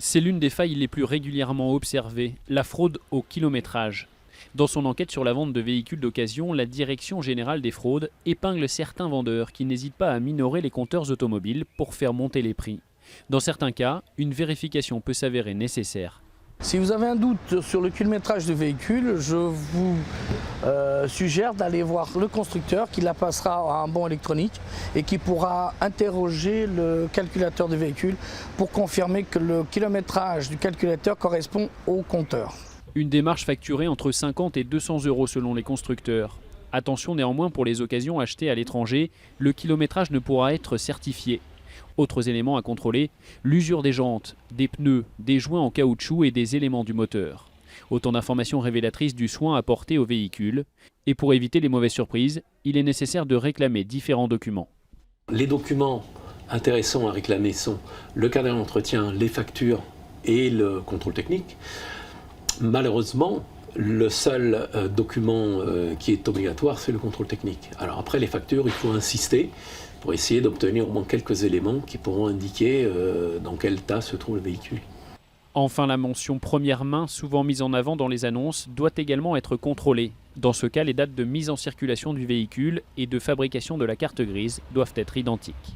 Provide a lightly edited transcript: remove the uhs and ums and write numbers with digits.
C'est l'une des failles les plus régulièrement observées, la fraude au kilométrage. Dans son enquête sur la vente de véhicules d'occasion, la Direction générale des fraudes épingle certains vendeurs qui n'hésitent pas à minorer les compteurs automobiles pour faire monter les prix. Dans certains cas, une vérification peut s'avérer nécessaire. Si vous avez un doute sur le kilométrage du véhicule, je vous suggère d'aller voir le constructeur qui la passera à un bon électronique et qui pourra interroger le calculateur du véhicule pour confirmer que le kilométrage du calculateur correspond au compteur. Une démarche facturée entre 50 et 200 € selon les constructeurs. Attention néanmoins pour les occasions achetées à l'étranger, le kilométrage ne pourra être certifié. Autres éléments à contrôler, l'usure des jantes, des pneus, des joints en caoutchouc et des éléments du moteur. Autant d'informations révélatrices du soin apporté au véhicule. Et pour éviter les mauvaises surprises, il est nécessaire de réclamer différents documents. Les documents intéressants à réclamer sont le carnet d'entretien, les factures et le contrôle technique. Malheureusement, le seul document qui est obligatoire, c'est le contrôle technique. Alors après les factures, il faut insister pour essayer d'obtenir au moins quelques éléments qui pourront indiquer dans quel état se trouve le véhicule. Enfin, la mention première main, souvent mise en avant dans les annonces, doit également être contrôlée. Dans ce cas, les dates de mise en circulation du véhicule et de fabrication de la carte grise doivent être identiques.